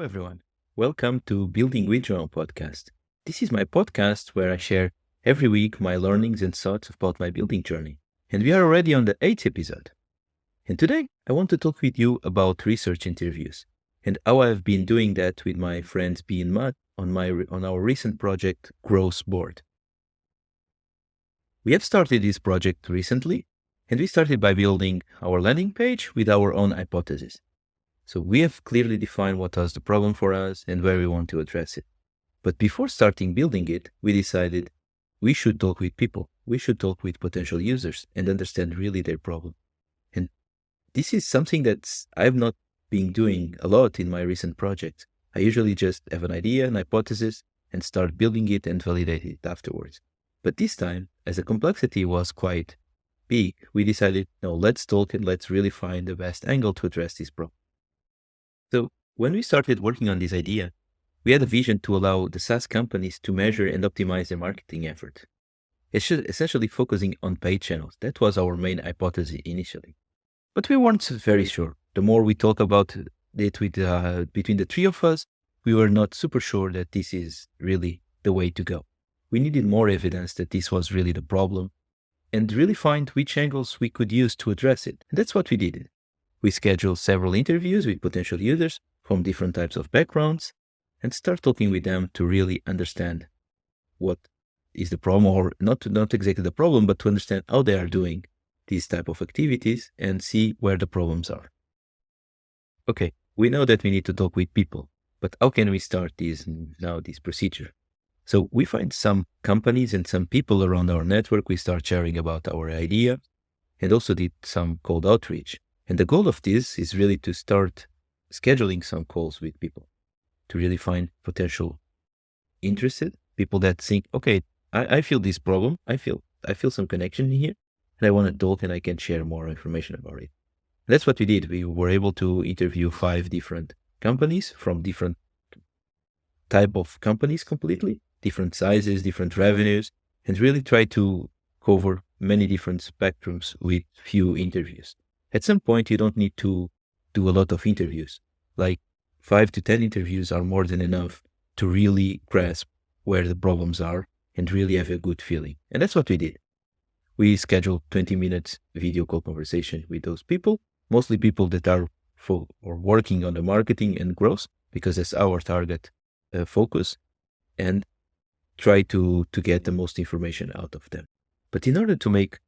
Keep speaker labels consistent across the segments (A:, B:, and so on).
A: everyone. Welcome to Building with Joao podcast. This is my podcast where I share every week my learnings and thoughts about my building journey. And we are already on the 8th episode. And today I want to talk with you about research interviews and how I have been doing that with my friends B and Matt on our recent project Growth Board. We have started this project recently, and we started by building our landing page with our own hypothesis. So we have clearly defined what was the problem for us and where we want to address it. But before starting building it, we decided we should talk with people. We should talk with potential users and understand really their problem. And this is something that I've not been doing a lot in my recent projects. I usually just have an idea, an hypothesis, and start building it and validate it afterwards. But this time, as the complexity was quite big, we decided, no, let's talk and let's really find the best angle to address this problem. So when we started working on this idea, we had a vision to allow the SaaS companies to measure and optimize their marketing effort. Essentially focusing on paid channels. That was our main hypothesis initially. But we weren't very sure. The more we talk about it between the three of us, we were not super sure that this is really the way to go. We needed more evidence that this was really the problem and really find which angles we could use to address it. And that's what we did. We scheduled several interviews with potential users from different types of backgrounds and start talking with them to really understand what is the problem, or not exactly the problem, but to understand how they are doing these type of activities and see where the problems are. Okay, we know that we need to talk with people, but how can we start this procedure? So we find some companies and some people around our network. We start sharing about our idea and also did some cold outreach. And the goal of this is really to start scheduling some calls with people to really find potential interested people that think, okay, I feel this problem. I feel some connection here and I want to talk and I can share more information about it. And that's what we did. We were able to interview 5 different companies from different type of companies completely, different sizes, different revenues, and really try to cover many different spectrums with few interviews. At some point, you don't need to do a lot of interviews. Like 5 to 10 interviews are more than enough to really grasp where the problems are and really have a good feeling. And that's what we did. We scheduled 20 minutes video call conversation with those people, mostly people that are working on the marketing and growth, because that's our target focus, and try to get the most information out of them. But in order to make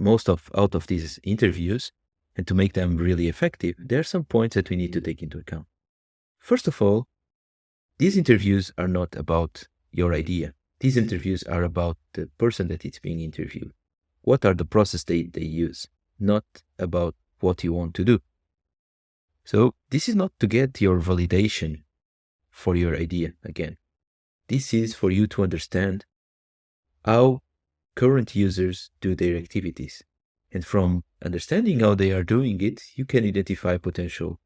A: out of these interviews, and to make them really effective, there are some points that we need to take into account. First of all, these interviews are not about your idea. These interviews are about the person that is being interviewed. What are the process they use, not about what you want to do. So this is not to get your validation for your idea again. This is for you to understand how current users do their activities. And from understanding how they are doing it, you can identify potential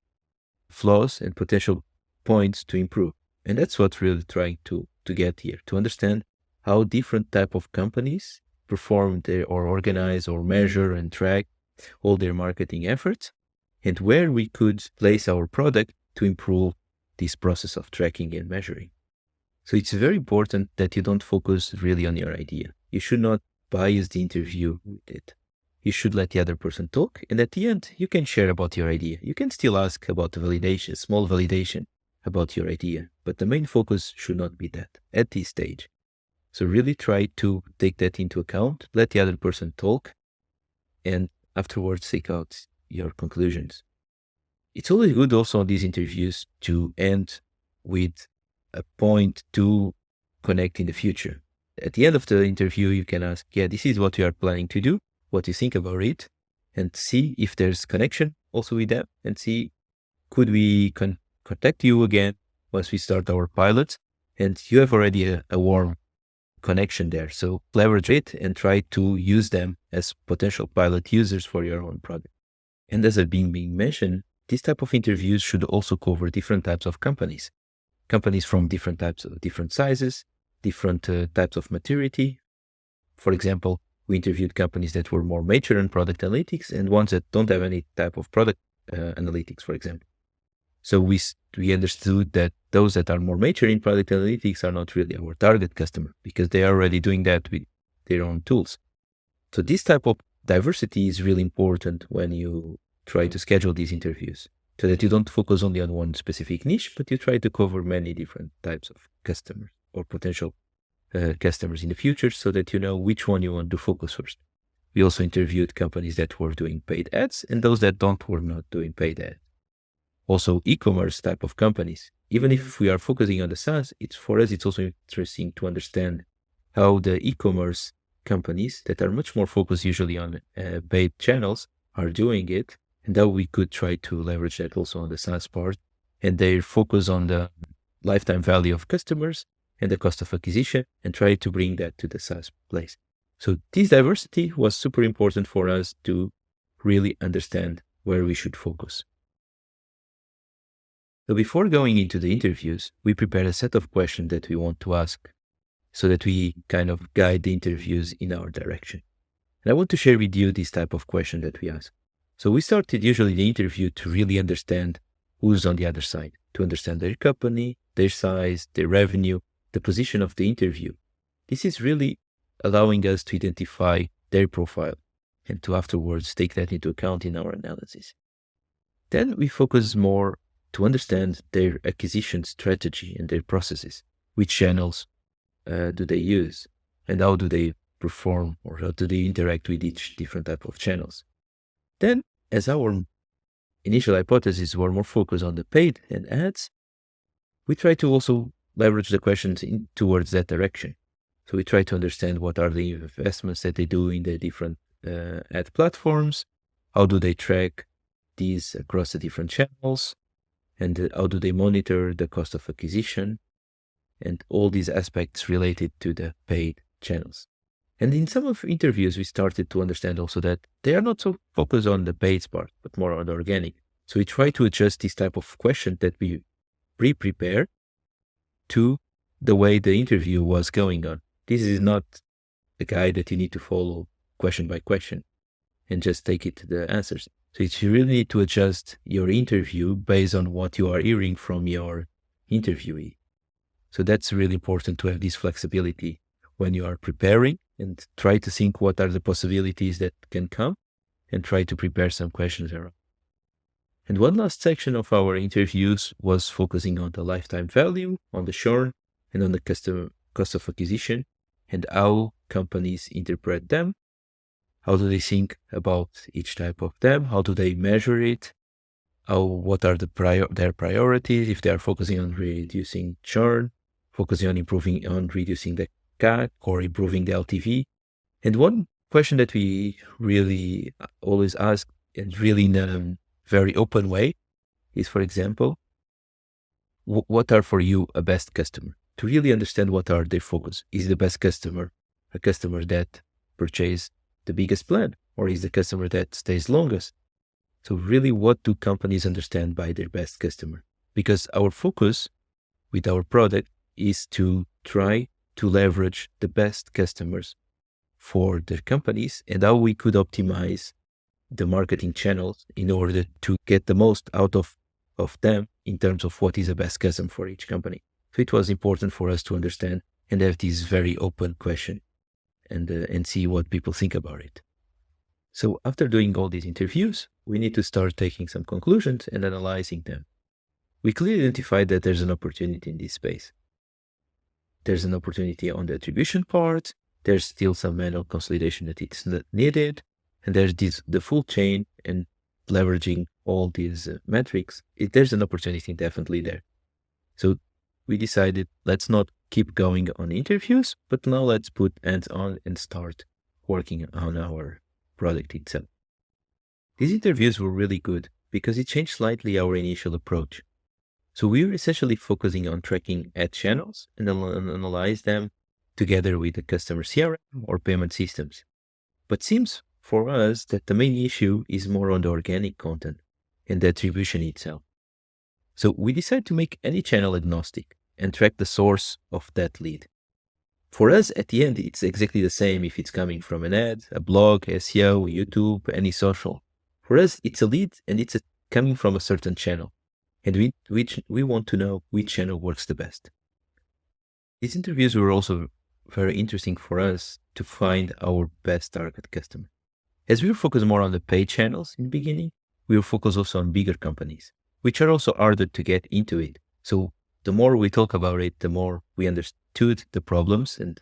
A: flaws and potential points to improve. And that's what we're really trying to get here, to understand how different type of companies perform or organize or measure and track all their marketing efforts, and where we could place our product to improve this process of tracking and measuring. So it's very important that you don't focus really on your idea. You should not bias the interview with it. You should let the other person talk, and at the end, you can share about your idea. You can still ask about the validation, small validation about your idea, but the main focus should not be that at this stage. So really try to take that into account, let the other person talk, and afterwards seek out your conclusions. It's always good also on these interviews to end with a point to connect in the future. At the end of the interview, you can ask, this is what we are planning to do, what you think about it, and see if there's connection also with them, and see, could we contact you again once we start our pilots, and you have already a warm connection there. So leverage it and try to use them as potential pilot users for your own product. And as I've been being mentioned, this type of interviews should also cover different types of companies from different types of different sizes, different types of maturity. For example, we interviewed companies that were more mature in product analytics and ones that don't have any type of product analytics, for example. So we understood that those that are more mature in product analytics are not really our target customer because they are already doing that with their own tools. So this type of diversity is really important when you try to schedule these interviews, so that you don't focus only on one specific niche, but you try to cover many different types of customers or potential customers in the future, so that you know which one you want to focus first. We also interviewed companies that were doing paid ads and those that were not doing paid ads. Also e-commerce type of companies. Even if we are focusing on the SaaS, for us, it's also interesting to understand how the e-commerce companies that are much more focused usually on paid channels are doing it, and how we could try to leverage that also on the SaaS part, and their focus on the lifetime value of customers and the cost of acquisition, and try to bring that to the SaaS place. So this diversity was super important for us to really understand where we should focus. So before going into the interviews, we prepared a set of questions that we want to ask so that we kind of guide the interviews in our direction. And I want to share with you this type of question that we ask. So we started usually the interview to really understand who's on the other side, to understand their company, their size, their revenue, the position of the interview. This is really allowing us to identify their profile and to afterwards take that into account in our analysis. Then we focus more to understand their acquisition strategy and their processes. Which channels do they use, and how do they perform, or how do they interact with each different type of channels? Then, as our initial hypothesis were more focused on the paid and ads, we try to also leverage the questions towards that direction. So we try to understand what are the investments that they do in the different ad platforms, how do they track these across the different channels, and how do they monitor the cost of acquisition, and all these aspects related to the paid channels. And in some of interviews, we started to understand also that they are not so focused on the paid part, but more on the organic. So we try to adjust this type of question that we pre-prepare to the way the interview was going on. This is not a guide that you need to follow question by question and just take it to the answers. So you really need to adjust your interview based on what you are hearing from your interviewee. So that's really important to have this flexibility when you are preparing, and try to think what are the possibilities that can come and try to prepare some questions around. And one last section of our interviews was focusing on the lifetime value, on the churn, and on the customer cost of acquisition, and how companies interpret them. How do they think about each type of them? How do they measure it? What are their priorities? If they are focusing on reducing churn, focusing on reducing the CAC, or improving the LTV. And one question that we really always ask, and really in a very open way, is, for example, what are for you a best customer? To really understand what are their focus. Is the best customer a customer that purchase the biggest plan, or is the customer that stays longest? So really, what do companies understand by their best customer? Because our focus with our product is to try to leverage the best customers for their companies, and how we could optimize the marketing channels in order to get the most out of them in terms of what is the best customer for each company. So it was important for us to understand and have this very open question and see what people think about it. So after doing all these interviews, we need to start taking some conclusions and analyzing them. We clearly identified that there's an opportunity in this space. There's an opportunity on the attribution part. There's still some manual consolidation that it's needed. And there's the full chain and leveraging all these metrics. There's an opportunity definitely there. So we decided, let's not keep going on interviews, but now let's put hands on and start working on our product itself. These interviews were really good because it changed slightly our initial approach. So we were essentially focusing on tracking ad channels and analyze them together with the customer CRM or payment systems. But seems for us that the main issue is more on the organic content and the attribution itself. So we decided to make any channel agnostic and track the source of that lead. For us, at the end, it's exactly the same if it's coming from an ad, a blog, SEO, YouTube, any social. For us, it's a lead and it's coming from a certain channel. And we want to know which channel works the best. These interviews were also very interesting for us to find our best target customer. As we were focused more on the paid channels in the beginning, we were focused also on bigger companies, which are also harder to get into it. So the more we talk about it, the more we understood the problems and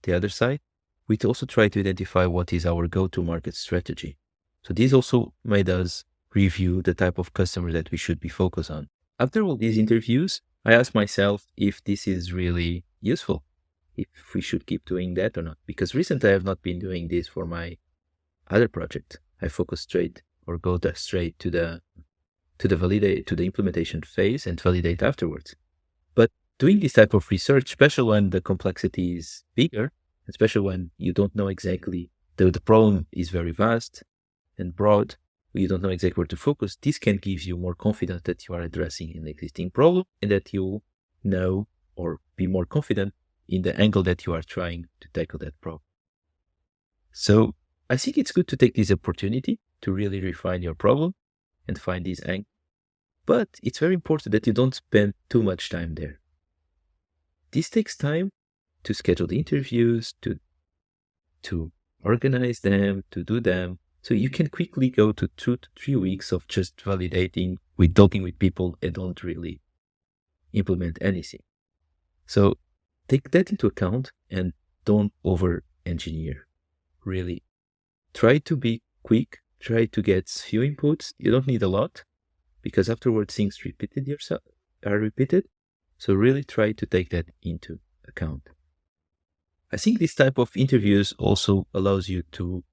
A: the other side. We also try to identify what is our go-to-market strategy. So this also made us review the type of customer that we should be focused on. After all these interviews, I asked myself if this is really useful, if we should keep doing that or not. Because recently I have not been doing this for my other project. I focus straight or go straight to the implementation phase and validate afterwards. But doing this type of research, especially when the complexity is bigger, especially when you don't know exactly the problem is very vast and broad, you don't know exactly where to focus, this can give you more confidence that you are addressing an existing problem and that you know or be more confident in the angle that you are trying to tackle that problem. So I think it's good to take this opportunity to really refine your problem and find this angle. But it's very important that you don't spend too much time there. This takes time to schedule the interviews, to organize them, to do them. So you can quickly go to 2 to 3 weeks of just validating with talking with people and don't really implement anything. So take that into account and don't over engineer. Really try to be quick, try to get few inputs. You don't need a lot because afterwards things are repeated. So really try to take that into account. I think this type of interviews also allows you to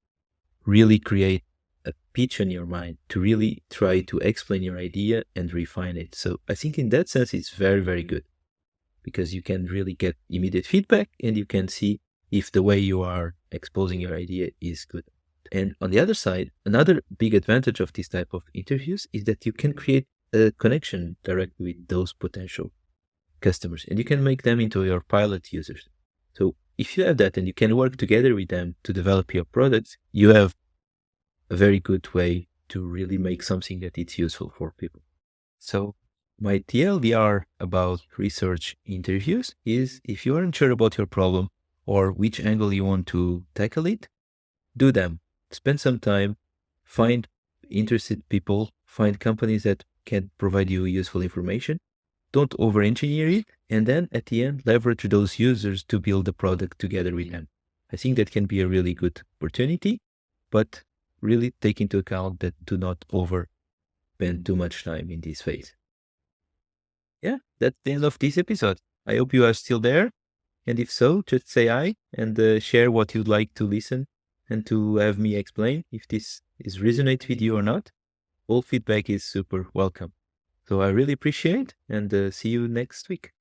A: really create a pitch in your mind, to really try to explain your idea and refine it. So I think in that sense, it's very, very good because you can really get immediate feedback and you can see if the way you are exposing your idea is good. And on the other side, another big advantage of this type of interviews is that you can create a connection directly with those potential customers and you can make them into your pilot users. So if you have that and you can work together with them to develop your products, you have a very good way to really make something that is useful for people. So my TLDR about research interviews is if you are unsure about your problem or which angle you want to tackle it, do them. Spend some time, find interested people, find companies that can provide you useful information. Don't over-engineer it, and then at the end, leverage those users to build the product together with them. I think that can be a really good opportunity, but really take into account that do not spend too much time in this phase. Yeah, that's the end of this episode. I hope you are still there. And if so, just say hi and share what you'd like to listen and to have me explain if this is resonate with you or not. All feedback is super welcome. So I really appreciate and see you next week.